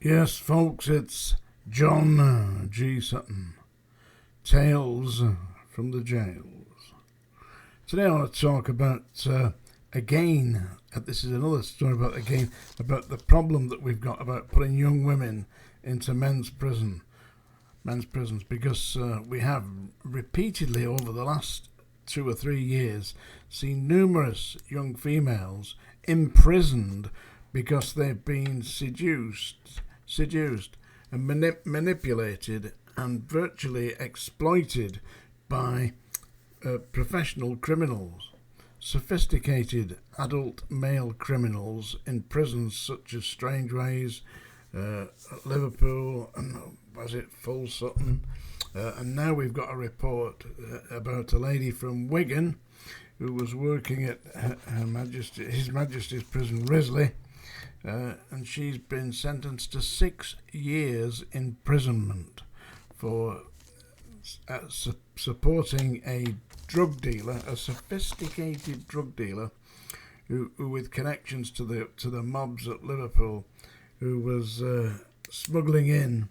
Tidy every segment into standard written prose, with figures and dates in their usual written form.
Yes, folks, it's John G. Sutton. Tales from the Jails. Today I want to talk about, this is another story about the problem that we've got about putting young women into men's prisons, because we have repeatedly over the last 2 or 3 years seen numerous young females imprisoned because they've been seduced and manipulated and virtually exploited by professional criminals, sophisticated adult male criminals in prisons such as Strangeways, Liverpool, and was it Full Sutton? And now we've got a report about a lady from Wigan who was working at His Majesty's Prison Risey, and she's been sentenced to 6 years imprisonment for supporting a drug dealer, a sophisticated drug dealer, who with connections to the mobs at Liverpool, who was smuggling in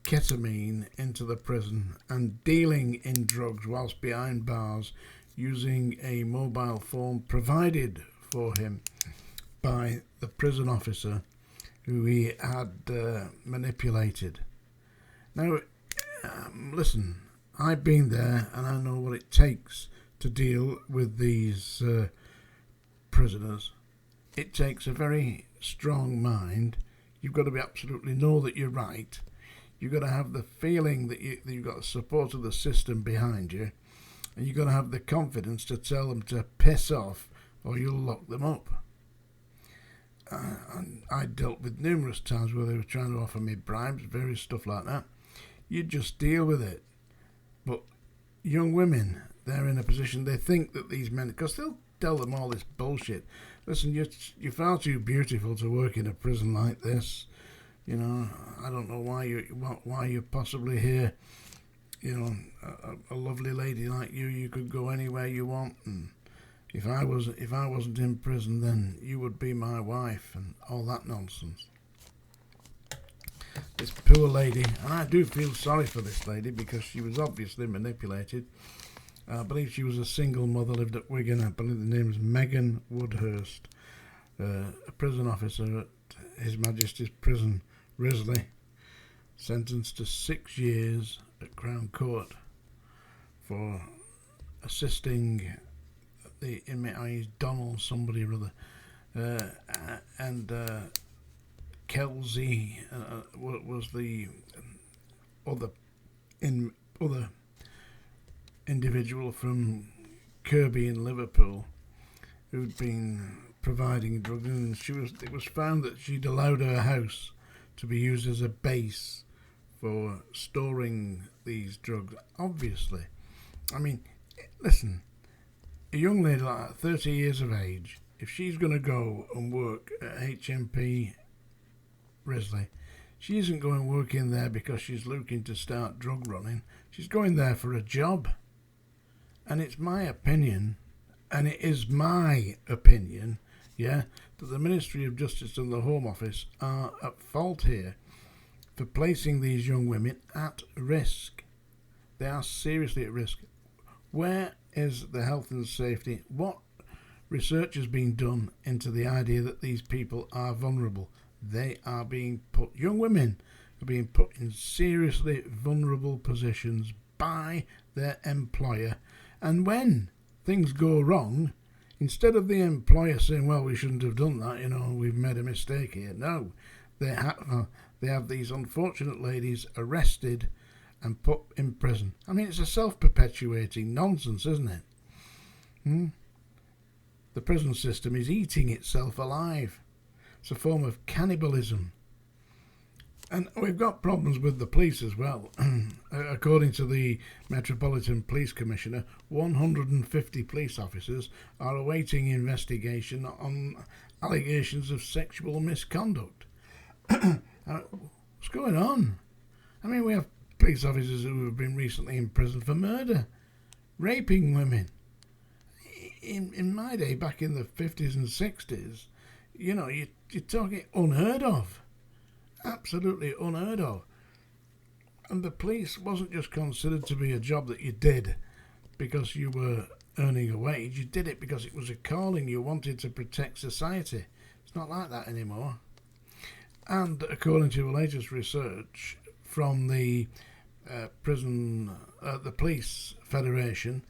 ketamine into the prison and dealing in drugs whilst behind bars using a mobile phone provided for him by the prison officer who he had manipulated. Now, listen, I've been there and I know what it takes to deal with these prisoners. It takes a very strong mind. You've got to be absolutely know that you're right. You've got to have the feeling that you've got the support of the system behind you, and you've got to have the confidence to tell them to piss off or you'll lock them up. And I dealt with numerous times where they were trying to offer me bribes, various stuff like that. You just deal with it. But young women, they're in a position, they think that these men, because they'll tell them all this bullshit. Listen, you're far too beautiful to work in a prison like this. You know, I don't know why you're possibly here. You know, a lovely lady like you could go anywhere you want, and if I wasn't in prison, then you would be my wife, and all that nonsense. This poor lady, and I do feel sorry for this lady because she was obviously manipulated. I believe she was a single mother, lived at Wigan. I believe the name is Megan Woodhurst, a prison officer at His Majesty's Prison Risey, sentenced to 6 years at Crown Court for assisting the inmate. He's Donald somebody or other, and Kelsey was the other individual from Kirby in Liverpool who'd been providing drugs, and it was found that she'd allowed her house to be used as a base for storing these drugs. Obviously, I mean, listen, a young lady like that, 30 years of age, if she's going to go and work at HMP Risey, she isn't going to work in there because she's looking to start drug running. She's going there for a job. And it's my opinion, and it is my opinion, that the Ministry of Justice and the Home Office are at fault here for placing these young women at risk. They are seriously at risk. Where is the health and safety? What research has been done into the idea that these people are vulnerable? They are young women are being put in seriously vulnerable positions by their employer. And when things go wrong, instead of the employer saying, well, we shouldn't have done that, we've made a mistake here. No, they have these unfortunate ladies arrested and put in prison. I mean, it's a self-perpetuating nonsense, isn't it? The prison system is eating itself alive. It's a form of cannibalism. And we've got problems with the police as well. According to the Metropolitan Police Commissioner, 150 police officers are awaiting investigation on allegations of sexual misconduct. What's going on? I mean, we have police officers who have been recently in prison for murder, raping women. In my day, back in the 50s and 60s, you're talking unheard of. absolutely unheard of. And the police wasn't just considered to be a job that you did because you were earning a wage. You did it because it was a calling. You wanted to protect society. It's not like that anymore. And according to the latest research from the the Police Federation,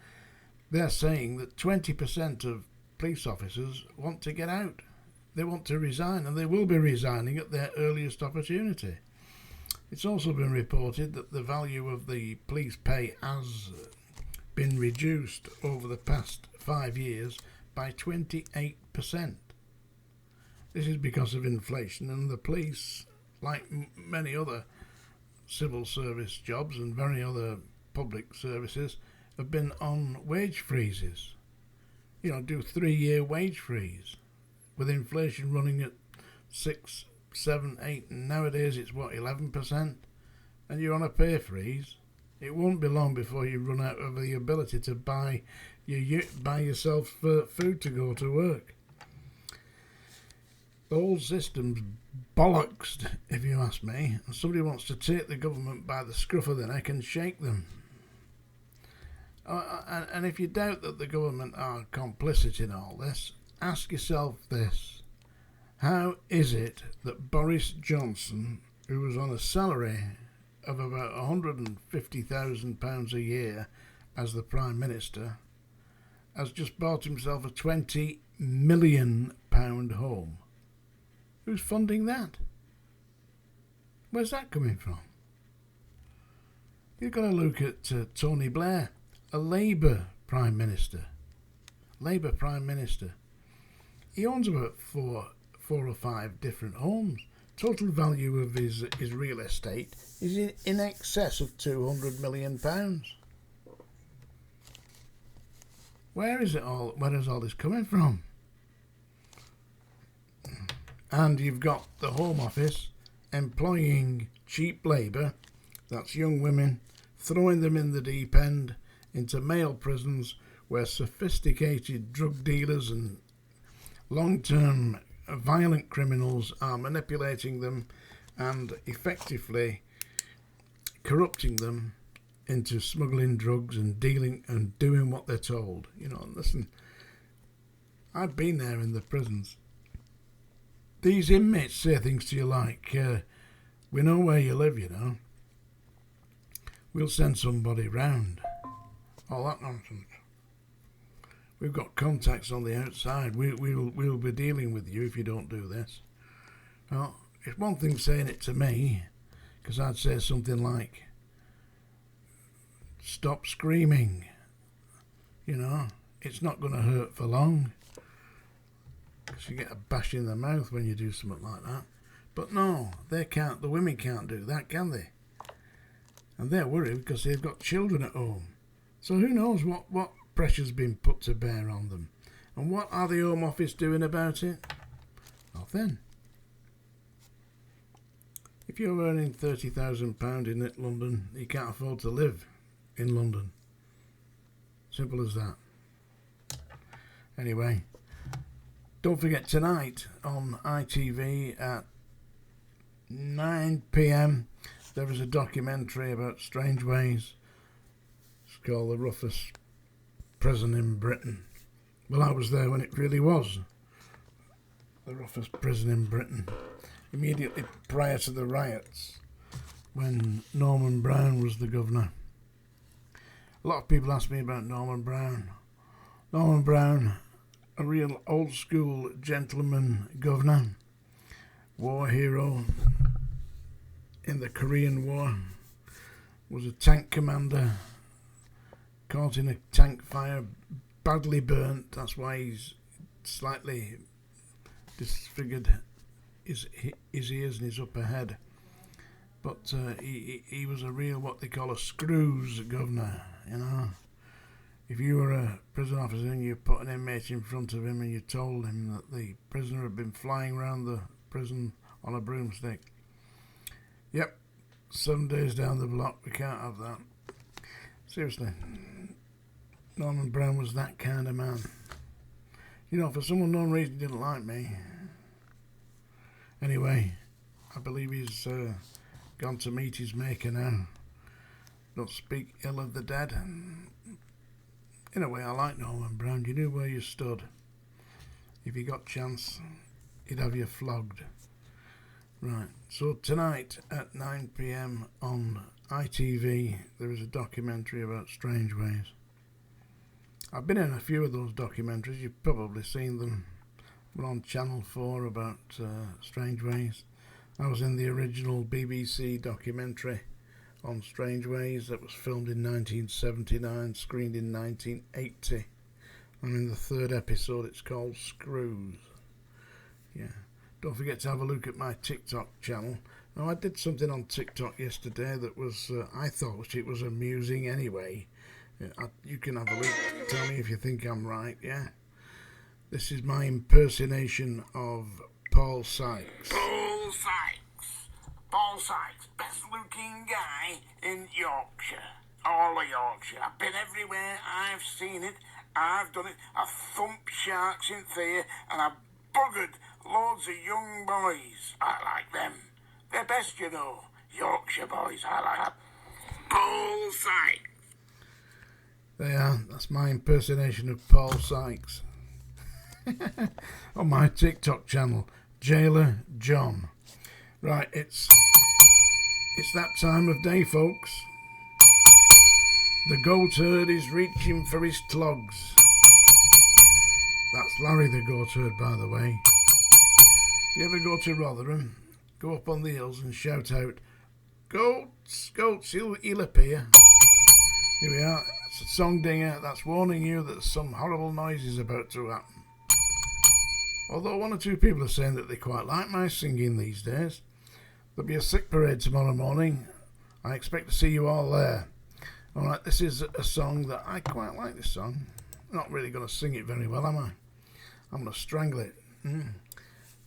they're saying that 20% of police officers want to get out. They want to resign, and they will be resigning at their earliest opportunity. It's also been reported that the value of the police pay has been reduced over the past 5 years by 28%. This is because of inflation, and the police, like many other civil service jobs and very other public services, have been on wage freezes. Do 3-year wage freeze, with inflation running at 6, 7, 8, and nowadays it's 11%, and you're on a pay freeze. It won't be long before you run out of the ability to buy yourself food to go to work. The whole system's bollocks, if you ask me, and somebody wants to take the government by the scruff of the neck and shake them. And if you doubt that the government are complicit in all this, ask yourself this. How is it that Boris Johnson, who was on a salary of about £150,000 a year as the Prime Minister, has just bought himself a £20 million home? Who's funding that? Where's that coming from? You've got to look at Tony Blair, a Labour Prime Minister. He owns about four or five different homes. Total value of his real estate is in excess of £200 million. Where is all this coming from? And you've got the Home Office employing cheap labour, that's young women, throwing them in the deep end into male prisons where sophisticated drug dealers and long-term violent criminals are manipulating them and effectively corrupting them into smuggling drugs and dealing and doing what they're told. Listen, I've been there in the prisons. These inmates say things to you like, we know where you live, We'll send somebody round. All that nonsense. We've got contacts on the outside. We'll be dealing with you if you don't do this. Well, it's one thing saying it to me, because I'd say something like, stop screaming. It's not going to hurt for long. Because you get a bash in the mouth when you do something like that. But no, they can't. The women can't do that, can they? And they're worried because they've got children at home. So who knows what pressure's been put to bear on them. And what are the Home Office doing about it? Nothing. If you're earning £30,000 in London, you can't afford to live in London. Simple as that. Anyway, don't forget tonight on ITV at 9 p.m. there is a documentary about Strange Ways. It's called The Roughest Prison in Britain. Well, I was there when it really was the roughest prison in Britain, immediately prior to the riots when Norman Brown was the governor. A lot of people ask me about Norman Brown. Norman Brown, a real old school gentleman governor, war hero in the Korean War, was a tank commander, caught in a tank fire, badly burnt. That's why he's slightly disfigured his ears and his upper head. But he was a real, what they call a screws governor, If you were a prison officer and you put an inmate in front of him and you told him that the prisoner had been flying around the prison on a broomstick. Yep, 7 days down the block, we can't have that. Seriously, Norman Brown was that kind of man. For some unknown reason he didn't like me. Anyway, I believe he's gone to meet his maker now. Don't speak ill of the dead. In a way, I like Norman Brown. You knew where you stood. If you got chance, he'd have you flogged. Right, so tonight at 9 p.m. on ITV, there is a documentary about Strange Ways. I've been in a few of those documentaries. You've probably seen them. We're on Channel 4 about Strange Ways. I was in the original BBC documentary on Strange Ways that was filmed in 1979, screened in 1980. I'm in the third episode. It's called Screws. Yeah. Don't forget to have a look at my TikTok channel. Now, I did something on TikTok yesterday that was, I thought it was amusing anyway. You can have a look. Tell me if you think I'm right, yeah? This is my impersonation of Paul Sykes. Paul Sykes. Paul Sykes, best looking guy in Yorkshire. All of Yorkshire. I've been everywhere. I've seen it. I've done it. I've thumped sharks in theatre and I've buggered loads of young boys. I like them. They're best, you know. Yorkshire boys. I like that. Paul Sykes. There, are. That's my impersonation of Paul Sykes. On my TikTok channel, Jailer John. Right, it's that time of day, folks. The goat herd is reaching for his clogs. That's Larry the goat herd, by the way. If you ever go to Rotherham, go up on the hills and shout out, "Goats, goats," he'll appear. Here we are. It's a song dinger that's warning you that some horrible noise is about to happen. Although one or two people are saying that they quite like my singing these days. There'll be a sick parade tomorrow morning. I expect to see you all there. Alright, this is a song that I quite like. This song. I'm not really going to sing it very well, am I? I'm going to strangle it.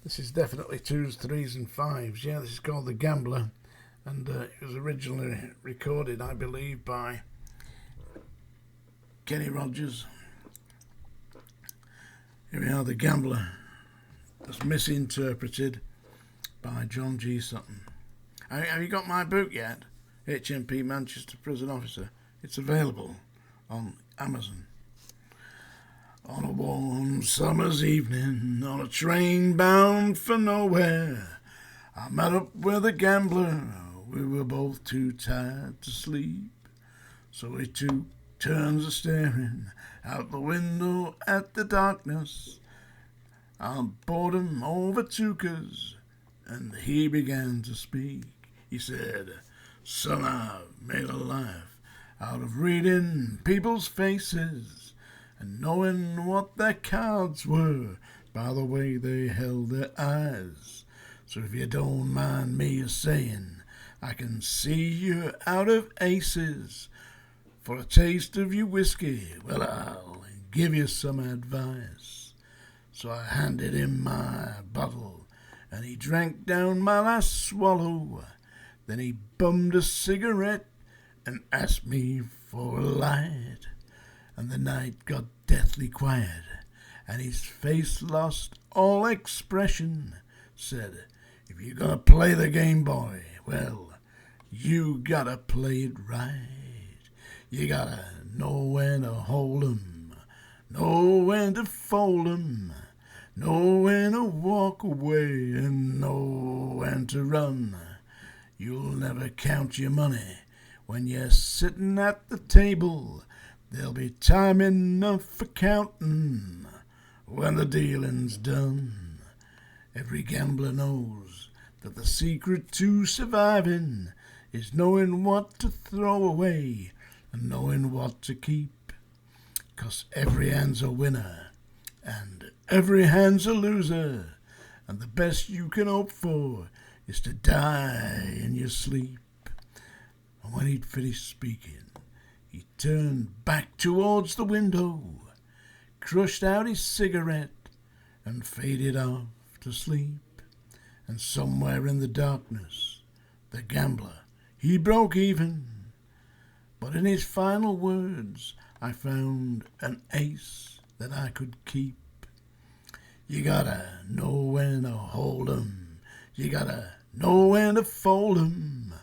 This is definitely 2s, 3s and 5s. Yeah, this is called The Gambler. And it was originally recorded, I believe, by Kenny Rogers. Here we are, The Gambler. It's misinterpreted by John G. Sutton. Have you got my book yet? HMP Manchester Prison Officer. It's available on Amazon. On a warm summer's evening, on a train bound for nowhere, I met up with a gambler. We were both too tired to sleep, so we took turns of staring out the window at the darkness. Our boredom overtook us, and he began to speak. He said, "Son, I've made a life out of reading people's faces and knowing what their cards were by the way they held their eyes. So if you don't mind me saying, I can see you're out of aces. For a taste of your whiskey, well, I'll give you some advice." So I handed him my bottle, and he drank down my last swallow. Then he bummed a cigarette and asked me for a light. And the night got deathly quiet, and his face lost all expression. Said, "If you're gonna play the game, boy, well, you gotta play it right. You gotta know when to hold 'em, know when to fold 'em, know when to walk away, and know when to run. You'll never count your money when you're sitting at the table. There'll be time enough for counting when the dealing's done. Every gambler knows that the secret to surviving is knowing what to throw away and knowing what to keep. 'Cause every hand's a winner and every hand's a loser, and the best you can hope for is to die in your sleep." And when he'd finished speaking, he turned back towards the window, crushed out his cigarette, and faded off to sleep. And somewhere in the darkness, the gambler, he broke even. But in his final words, I found an ace that I could keep. You gotta know when to hold 'em. You gotta know when to fold 'em,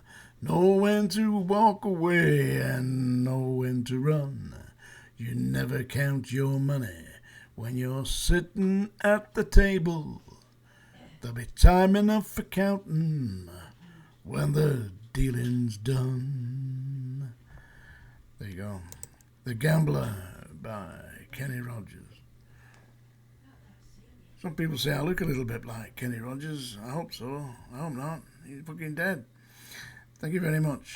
know when to walk away, and know when to run. You never count your money when you're sitting at the table. There'll be time enough for counting when the dealing's done. There you go. The Gambler by Kenny Rogers. Some people say I look a little bit like Kenny Rogers. I hope so. I hope not. He's fucking dead. Thank you very much.